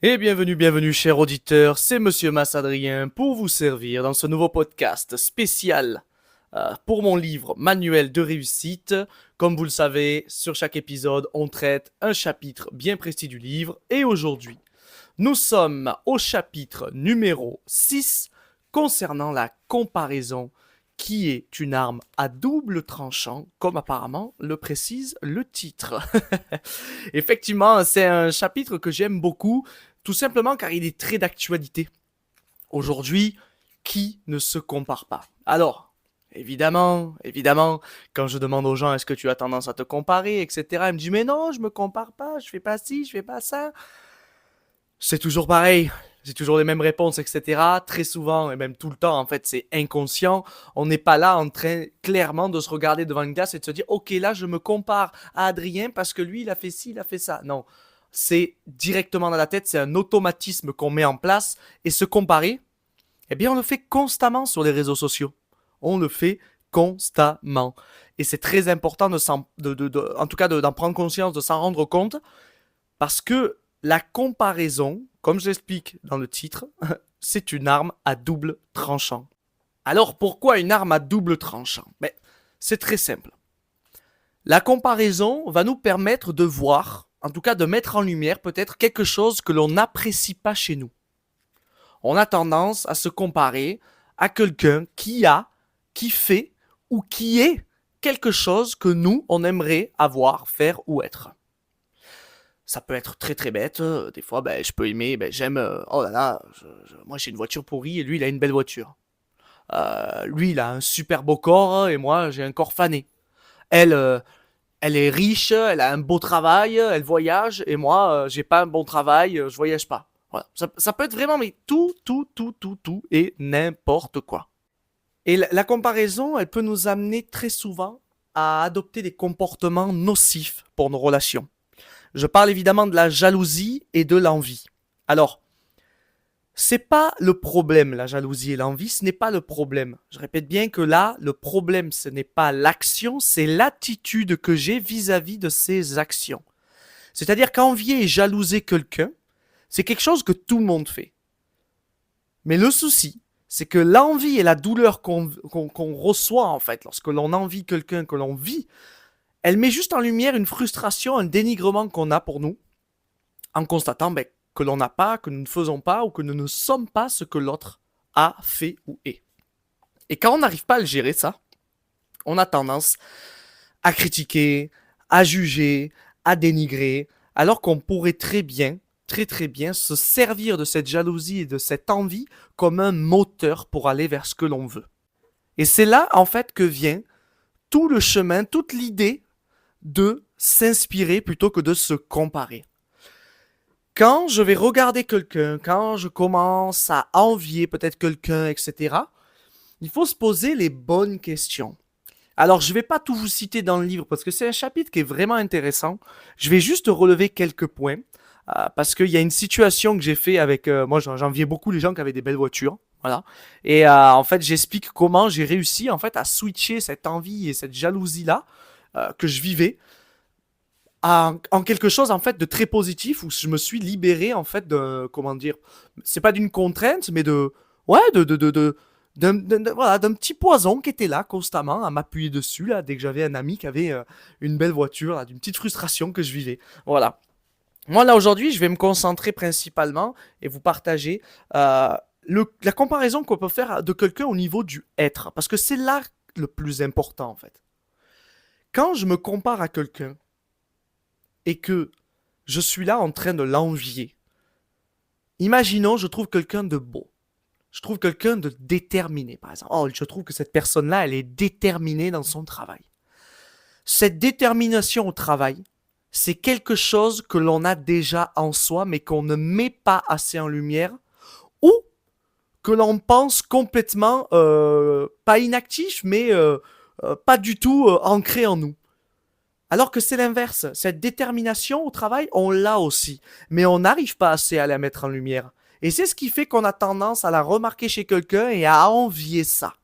Et bienvenue cher auditeur, c'est Monsieur Massadrien pour vous servir dans ce nouveau podcast spécial pour mon livre Manuel de réussite. Comme vous le savez, sur chaque épisode, on traite un chapitre bien précis du livre et aujourd'hui, nous sommes au chapitre numéro 6 concernant la comparaison qui est une arme à double tranchant, comme apparemment le précise le titre. Effectivement, c'est un chapitre que j'aime beaucoup, tout simplement car il est très d'actualité. Aujourd'hui, qui ne se compare pas? Alors, évidemment, quand je demande aux gens est-ce que tu as tendance à te comparer, etc., ils me disent mais non, je me compare pas, je fais pas ci, je fais pas ça. C'est toujours pareil. C'est toujours les mêmes réponses, etc. Très souvent, et même tout le temps, en fait, c'est inconscient. On n'est pas là en train clairement de se regarder devant une glace et de se dire, ok, là, je me compare à Adrien parce que lui, il a fait ci, il a fait ça. Non, c'est directement dans la tête, c'est un automatisme qu'on met en place. Et se comparer, eh bien, on le fait constamment sur les réseaux sociaux. On le fait constamment. Et c'est très important en tout cas, d'en prendre conscience, de s'en rendre compte, parce que la comparaison, comme je l'explique dans le titre, c'est une arme à double tranchant. Alors pourquoi une arme à double tranchant? C'est très simple. La comparaison va nous permettre de voir, en tout cas de mettre en lumière peut-être quelque chose que l'on n'apprécie pas chez nous. On a tendance à se comparer à quelqu'un qui fait ou qui est quelque chose que nous, on aimerait avoir, faire ou être. Ça peut être très très bête. Des fois, je peux aimer, j'aime, oh là là, moi j'ai une voiture pourrie et lui il a une belle voiture. Lui il a un super beau corps et moi j'ai un corps fané. Elle, elle est riche, elle a un beau travail, elle voyage et moi j'ai pas un bon travail, je voyage pas. Voilà. Ça peut être vraiment mais tout et n'importe quoi. Et la comparaison, elle peut nous amener très souvent à adopter des comportements nocifs pour nos relations. Je parle évidemment de la jalousie et de l'envie. Alors, c'est pas le problème, la jalousie et l'envie, ce n'est pas le problème. Je répète bien que là, le problème, ce n'est pas l'action, c'est l'attitude que j'ai vis-à-vis de ces actions. C'est-à-dire qu'envier et jalouser quelqu'un, c'est quelque chose que tout le monde fait. Mais le souci, c'est que l'envie et la douleur qu'on reçoit, en fait, lorsque l'on envie quelqu'un que l'on vit, elle met juste en lumière une frustration, un dénigrement qu'on a pour nous, en constatant que l'on n'a pas, que nous ne faisons pas ou que nous ne sommes pas ce que l'autre a fait ou est. Et quand on n'arrive pas à le gérer, ça, on a tendance à critiquer, à juger, à dénigrer, alors qu'on pourrait très bien, se servir de cette jalousie et de cette envie comme un moteur pour aller vers ce que l'on veut. Et c'est là, en fait, que vient tout le chemin, toute l'idée de s'inspirer plutôt que de se comparer. Quand je vais regarder quelqu'un, quand je commence à envier peut-être quelqu'un, etc., il faut se poser les bonnes questions. Alors, je ne vais pas tout vous citer dans le livre parce que c'est un chapitre qui est vraiment intéressant. Je vais juste relever quelques points parce qu'il y a une situation que j'ai fait avec... moi, j'enviais beaucoup les gens qui avaient des belles voitures. Voilà. Et en fait, j'explique comment j'ai réussi en fait à switcher cette envie et cette jalousie-là que je vivais en quelque chose en fait de très positif où je me suis libéré en fait de comment dire, c'est pas d'une contrainte mais de ouais voilà, d'un petit poison qui était là constamment à m'appuyer dessus là dès que j'avais un ami qui avait une belle voiture là, d'une petite frustration que je vivais. Voilà. Moi là aujourd'hui je vais me concentrer principalement et vous partager la comparaison qu'on peut faire de quelqu'un au niveau du être parce que c'est là le plus important en fait. Quand je me compare à quelqu'un et que je suis là en train de l'envier. Imaginons, je trouve quelqu'un de beau. Je trouve quelqu'un de déterminé, par exemple. Oh, je trouve que cette personne-là, elle est déterminée dans son travail. Cette détermination au travail, c'est quelque chose que l'on a déjà en soi, mais qu'on ne met pas assez en lumière, ou que l'on pense complètement, pas inactif, mais pas du tout ancré en nous. Alors que c'est l'inverse. Cette détermination au travail, on l'a aussi. Mais on n'arrive pas assez à la mettre en lumière. Et c'est ce qui fait qu'on a tendance à la remarquer chez quelqu'un et à envier ça.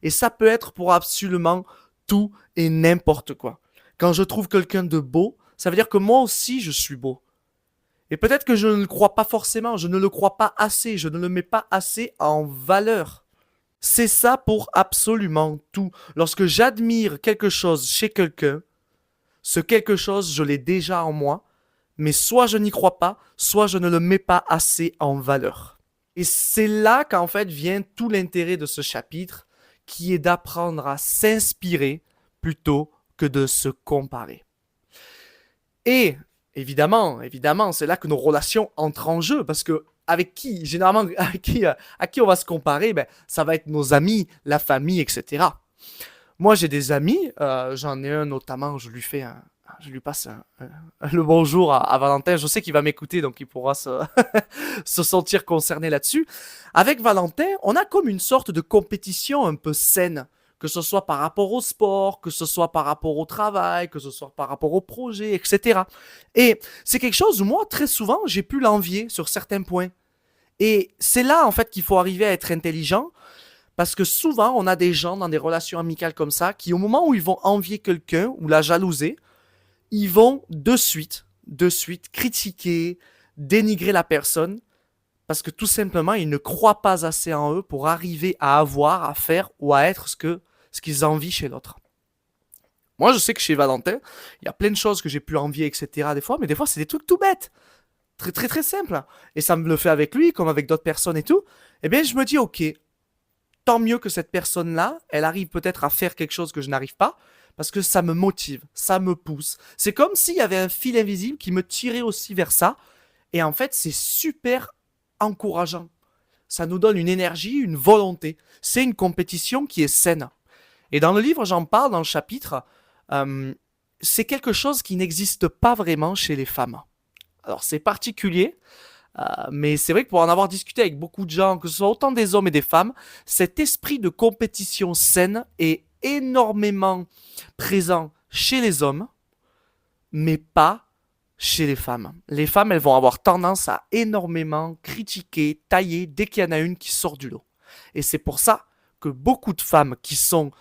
Et ça peut être pour absolument tout et n'importe quoi. Quand je trouve quelqu'un de beau, ça veut dire que moi aussi je suis beau. Et peut-être que je ne le crois pas forcément, je ne le crois pas assez, je ne le mets pas assez en valeur. C'est ça pour absolument tout. Lorsque j'admire quelque chose chez quelqu'un, ce quelque chose, je l'ai déjà en moi, mais soit je n'y crois pas, soit je ne le mets pas assez en valeur. Et c'est là qu'en fait vient tout l'intérêt de ce chapitre, qui est d'apprendre à s'inspirer plutôt que de se comparer. Et évidemment, c'est là que nos relations entrent en jeu, parce que avec qui, généralement, à qui on va se comparer, ben, ça va être nos amis, la famille, etc. Moi, j'ai des amis, j'en ai un notamment, je lui passe le bonjour à Valentin. Je sais qu'il va m'écouter, donc il pourra se sentir concerné là-dessus. Avec Valentin, on a comme une sorte de compétition un peu saine, que ce soit par rapport au sport, que ce soit par rapport au travail, que ce soit par rapport au projet, etc. Et c'est quelque chose où moi, très souvent, j'ai pu l'envier sur certains points. Et c'est là, en fait, qu'il faut arriver à être intelligent, parce que souvent, on a des gens dans des relations amicales comme ça, qui au moment où ils vont envier quelqu'un ou la jalouser, ils vont de suite critiquer, dénigrer la personne, parce que tout simplement, ils ne croient pas assez en eux pour arriver à avoir, à faire ou à être ce qu'ils envient chez l'autre. Moi, je sais que chez Valentin, il y a plein de choses que j'ai pu envier, etc. des fois, mais des fois, c'est des trucs tout bêtes. Très, très, très simples. Et ça me le fait avec lui, comme avec d'autres personnes et tout. Eh bien, je me dis, ok, tant mieux que cette personne-là, elle arrive peut-être à faire quelque chose que je n'arrive pas, parce que ça me motive, ça me pousse. C'est comme s'il y avait un fil invisible qui me tirait aussi vers ça. Et en fait, c'est super encourageant. Ça nous donne une énergie, une volonté. C'est une compétition qui est saine. Et dans le livre, j'en parle dans le chapitre. euh, c'est quelque chose qui n'existe pas vraiment chez les femmes. Alors, c'est particulier, mais c'est vrai que pour en avoir discuté avec beaucoup de gens, que ce soit autant des hommes et des femmes, cet esprit de compétition saine est énormément présent chez les hommes, mais pas chez les femmes. Les femmes, elles vont avoir tendance à énormément critiquer, tailler dès qu'il y en a une qui sort du lot. Et c'est pour ça que beaucoup de femmes qui sont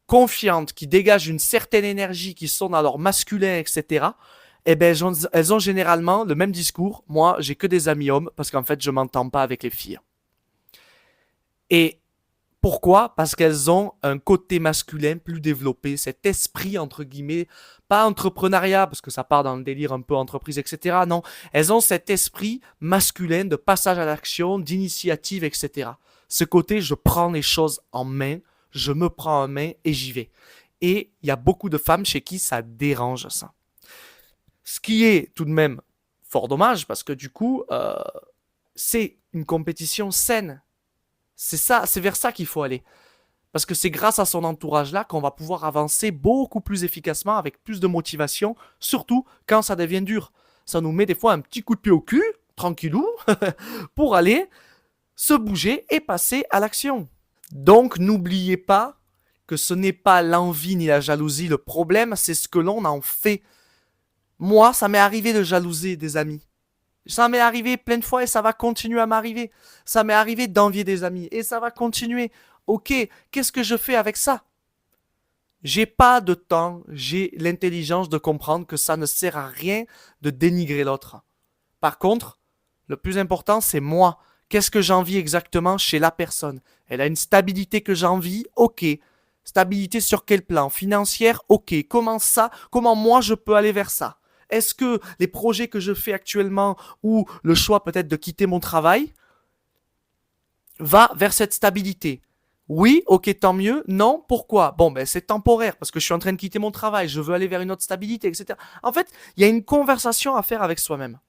confiantes, qui dégagent une certaine énergie, qui sont dans leur masculin, etc., eh ben, elles ont généralement le même discours. Moi, j'ai que des amis hommes parce qu'en fait, je m'entends pas avec les filles. Et pourquoi? Parce qu'elles ont un côté masculin plus développé, cet esprit, entre guillemets, pas entrepreneuriat, parce que ça part dans le délire un peu entreprise, etc. Non, elles ont cet esprit masculin de passage à l'action, d'initiative, etc. Ce côté, je prends les choses en main, je me prends en main et j'y vais. Et il y a beaucoup de femmes chez qui ça dérange ça. Ce qui est tout de même fort dommage, parce que du coup, c'est une compétition saine. C'est ça, c'est vers ça qu'il faut aller. Parce que c'est grâce à son entourage-là qu'on va pouvoir avancer beaucoup plus efficacement, avec plus de motivation, surtout quand ça devient dur. Ça nous met des fois un petit coup de pied au cul, tranquillou, pour aller se bouger et passer à l'action. Donc n'oubliez pas que ce n'est pas l'envie ni la jalousie le problème, c'est ce que l'on en fait. Moi, ça m'est arrivé de jalouser des amis. Ça m'est arrivé plein de fois et ça va continuer à m'arriver. Ça m'est arrivé d'envier des amis et ça va continuer. Ok, qu'est-ce que je fais avec ça? J'ai pas de temps, j'ai l'intelligence de comprendre que ça ne sert à rien de dénigrer l'autre. Par contre, le plus important, c'est moi. Qu'est-ce que j'envie exactement chez la personne? Elle a une stabilité que j'envie? Ok. Stabilité sur quel plan? Financière? Ok. Comment ça? Comment moi je peux aller vers ça? Est-ce que les projets que je fais actuellement ou le choix peut-être de quitter mon travail va vers cette stabilité? Oui, ok, tant mieux. Non, pourquoi? Bon, ben c'est temporaire parce que je suis en train de quitter mon travail, je veux aller vers une autre stabilité, etc. En fait, il y a une conversation à faire avec soi-même,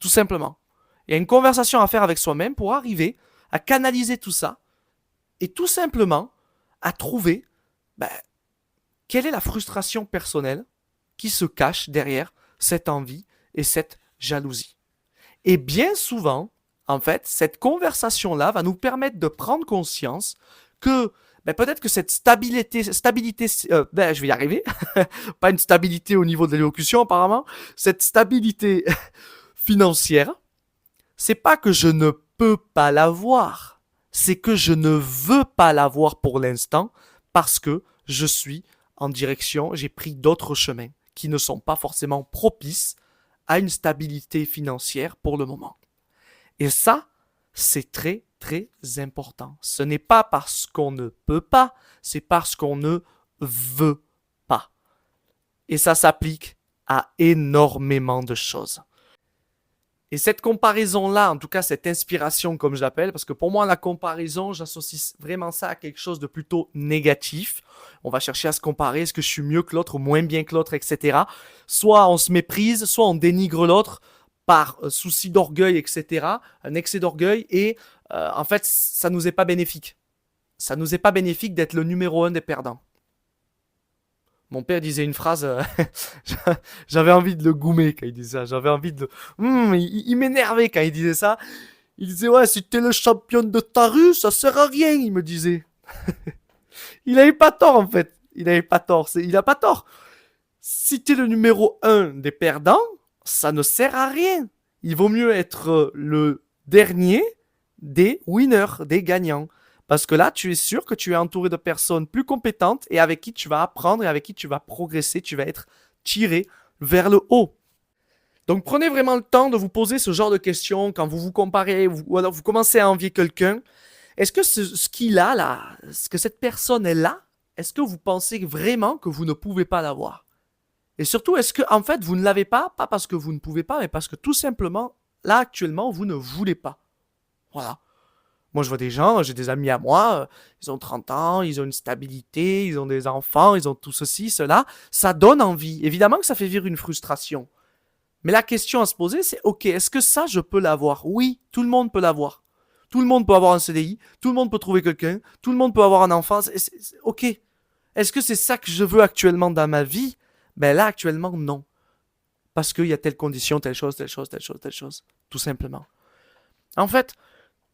tout simplement. Il y a une conversation à faire avec soi-même pour arriver à canaliser tout ça et tout simplement à trouver ben, quelle est la frustration personnelle qui se cache derrière cette envie et cette jalousie. Et bien souvent, en fait, cette conversation-là va nous permettre de prendre conscience que peut-être que cette stabilité je vais y arriver, pas une stabilité au niveau de l'élocution apparemment, cette stabilité financière, c'est pas que je ne peux pas l'avoir, c'est que je ne veux pas l'avoir pour l'instant parce que je suis en direction, j'ai pris d'autres chemins qui ne sont pas forcément propices à une stabilité financière pour le moment. Et ça, c'est très, très important. Ce n'est pas parce qu'on ne peut pas, c'est parce qu'on ne veut pas. Et ça s'applique à énormément de choses. Et cette comparaison-là, en tout cas cette inspiration comme j'appelle, parce que pour moi la comparaison, j'associe vraiment ça à quelque chose de plutôt négatif. On va chercher à se comparer, est-ce que je suis mieux que l'autre ou moins bien que l'autre, etc. Soit on se méprise, soit on dénigre l'autre par souci d'orgueil, etc. Un excès d'orgueil et en fait ça nous est pas bénéfique. Ça nous est pas bénéfique d'être le numéro 1 des perdants. Mon père disait une phrase, j'avais envie de le goumer quand il disait ça. J'avais envie de le... il m'énervait quand il disait ça. Il disait, ouais, si t'es le champion de ta rue, ça sert à rien, il me disait. Il avait pas tort, en fait. Il avait pas tort. Il a pas tort. Si t'es le numéro 1 des perdants, ça ne sert à rien. Il vaut mieux être le dernier des winners, des gagnants. Parce que là, tu es sûr que tu es entouré de personnes plus compétentes et avec qui tu vas apprendre et avec qui tu vas progresser, tu vas être tiré vers le haut. Donc prenez vraiment le temps de vous poser ce genre de questions quand vous vous comparez ou alors vous commencez à envier quelqu'un. Est-ce que ce qu'il a là, ce que cette personne est là, est-ce que vous pensez vraiment que vous ne pouvez pas l'avoir? Et surtout, est-ce que en fait vous ne l'avez pas parce que vous ne pouvez pas, mais parce que tout simplement, là actuellement, vous ne voulez pas. Voilà. Moi, je vois des gens, j'ai des amis à moi, ils ont 30 ans, ils ont une stabilité, ils ont des enfants, ils ont tout ceci, cela. Ça donne envie. Évidemment que ça fait vivre une frustration. Mais la question à se poser, c'est, ok, est-ce que ça, je peux l'avoir? Oui, tout le monde peut l'avoir. Tout le monde peut avoir un CDI, tout le monde peut trouver quelqu'un, tout le monde peut avoir un enfant. Ok. Est-ce que c'est ça que je veux actuellement dans ma vie? Ben là, actuellement, non. Parce qu'il y a telle condition, telle chose, telle chose, telle chose, telle chose. Tout simplement. En fait,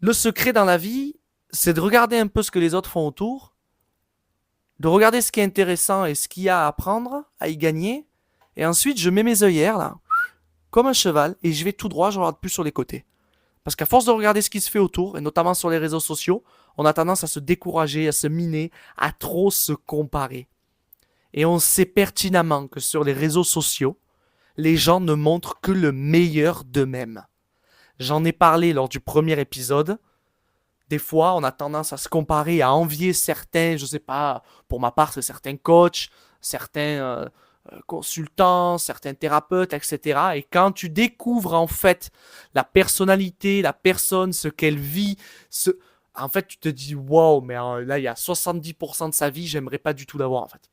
le secret dans la vie, c'est de regarder un peu ce que les autres font autour, de regarder ce qui est intéressant et ce qu'il y a à apprendre, à y gagner, et ensuite je mets mes œillères là, comme un cheval, et je vais tout droit, je regarde plus sur les côtés. Parce qu'à force de regarder ce qui se fait autour, et notamment sur les réseaux sociaux, on a tendance à se décourager, à se miner, à trop se comparer. Et on sait pertinemment que sur les réseaux sociaux, les gens ne montrent que le meilleur d'eux-mêmes. J'en ai parlé lors du premier épisode. Des fois, on a tendance à se comparer, à envier certains, je sais pas, pour ma part, c'est certains coachs, certains consultants, certains thérapeutes, etc. Et quand tu découvres en fait la personnalité, la personne, ce qu'elle vit, en fait, tu te dis, wow, mais là, il y a 70% de sa vie, j'aimerais pas du tout l'avoir, en fait.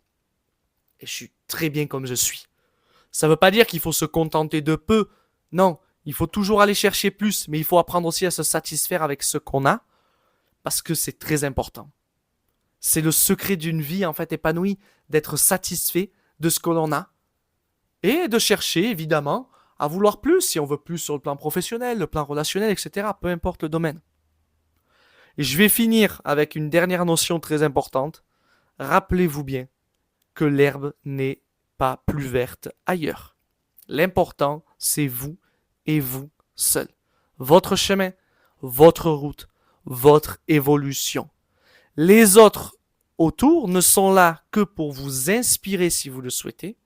Et je suis très bien comme je suis. Ça veut pas dire qu'il faut se contenter de peu. Non, il faut toujours aller chercher plus, mais il faut apprendre aussi à se satisfaire avec ce qu'on a, parce que c'est très important. C'est le secret d'une vie en fait épanouie, d'être satisfait de ce que l'on a, et de chercher évidemment à vouloir plus, si on veut plus sur le plan professionnel, le plan relationnel, etc., peu importe le domaine. Et je vais finir avec une dernière notion très importante. Rappelez-vous bien que l'herbe n'est pas plus verte ailleurs. L'important, c'est vous et vous seul. Votre chemin, votre route, votre évolution. Les autres autour ne sont là que pour vous inspirer si vous le souhaitez,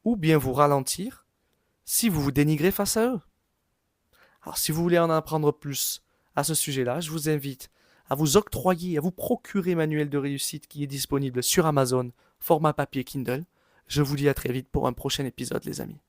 ou bien vous ralentir si vous vous dénigrez face à eux. Alors si vous voulez en apprendre plus à ce sujet-là, je vous invite à vous octroyer, à vous procurer Manuel de réussite qui est disponible sur Amazon, format papier Kindle. Je vous dis à très vite pour un prochain épisode, les amis.